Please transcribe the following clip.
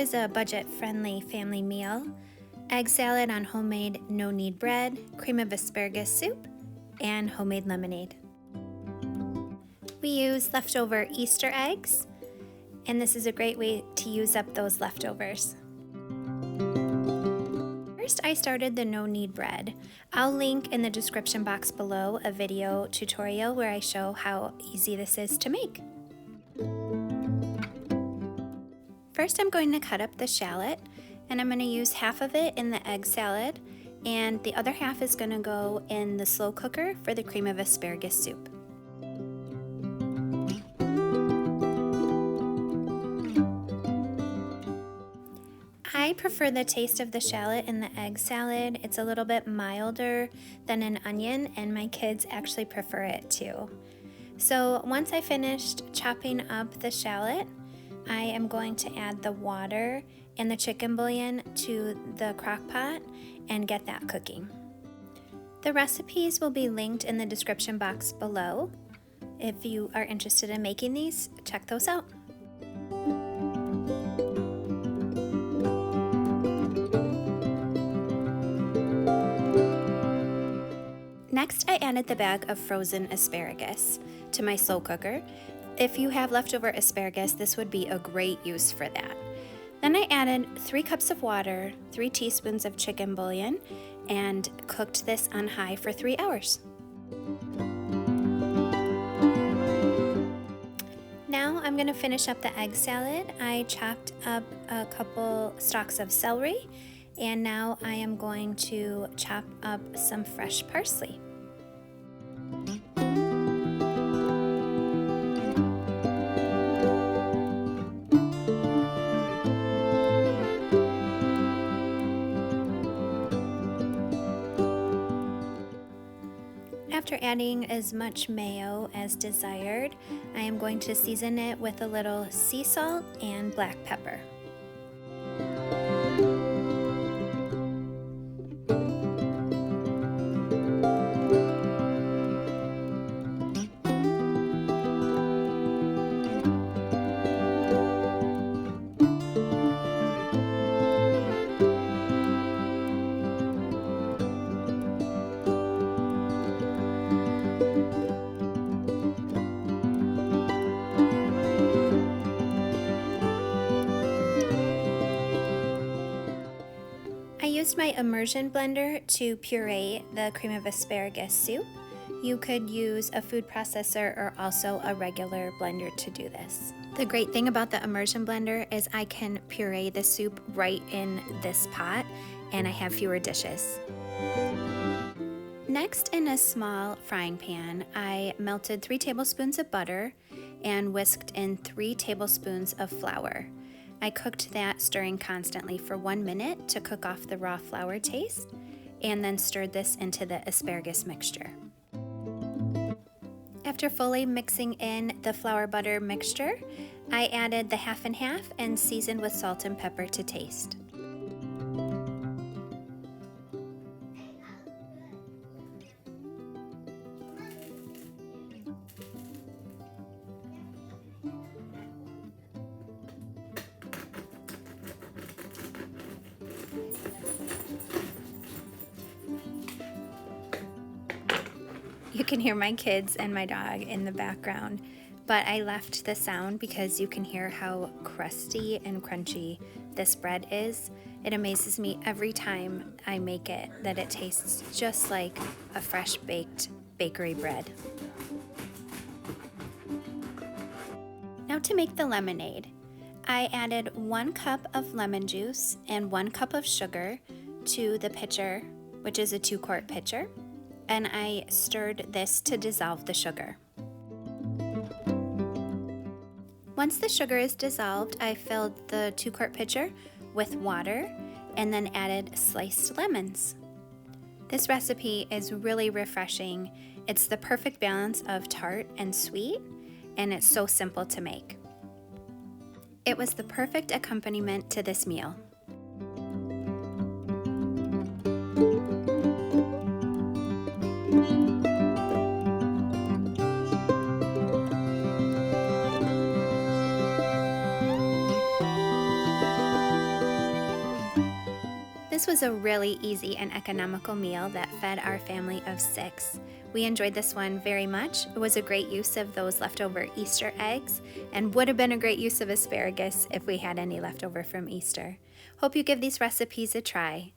is a budget-friendly family meal: egg salad on homemade no-knead bread, cream of asparagus soup, and homemade lemonade. We use leftover Easter eggs, and this is a great way to use up those leftovers. First, I started the no-knead bread. I'll link in the description box below a video tutorial where I show how easy this is to make. First, I'm going to cut up the shallot, and I'm going to use half of it in the egg salad, and the other half is going to go in the slow cooker for the cream of asparagus soup. I prefer the taste of the shallot in the egg salad. It's a little bit milder than an onion, and my kids actually prefer it too. So once I finished chopping up the shallot, I am going to add the water and the chicken bouillon to the crock pot and get that cooking. The recipes will be linked in the description box below. If you are interested in making these, check those out. Next, I added the bag of frozen asparagus to my slow cooker. If you have leftover asparagus, this would be a great use for that. Then I added 3 cups of water, 3 teaspoons of chicken bouillon, and cooked this on high for 3 hours. Now I'm going to finish up the egg salad. I chopped up a couple stalks of celery, and now I am going to chop up some fresh parsley. After adding as much mayo as desired, I am going to season it with a little sea salt and black pepper. I used my Immersion blender to puree the cream of asparagus soup. You could use a food processor or also a regular blender to do this. The great thing about the Immersion blender is I can puree the soup right in this pot, and I have fewer dishes. Next, in a small frying pan, I melted 3 tablespoons of butter and whisked in 3 tablespoons of flour. I cooked that, stirring constantly for 1 minute to cook off the raw flour taste, and then stirred this into the asparagus mixture. After fully mixing in the flour butter mixture, I added the half and half and seasoned with salt and pepper to taste. You can hear my kids and my dog in the background, but I left the sound because you can hear how crusty and crunchy this bread is. It amazes me every time I make it that it tastes just like a fresh baked bakery bread. Now to make the lemonade. I added 1 cup of lemon juice and 1 cup of sugar to the pitcher, which is a 2-quart pitcher, and I stirred this to dissolve the sugar. Once the sugar is dissolved, I filled the 2-quart pitcher with water and then added sliced lemons. This recipe is really refreshing. It's the perfect balance of tart and sweet, and it's so simple to make. It was the perfect accompaniment to this meal. This was a really easy and economical meal that fed our family of 6. We enjoyed this one very much. It was a great use of those leftover Easter eggs and would have been a great use of asparagus if we had any left over from Easter. Hope you give these recipes a try.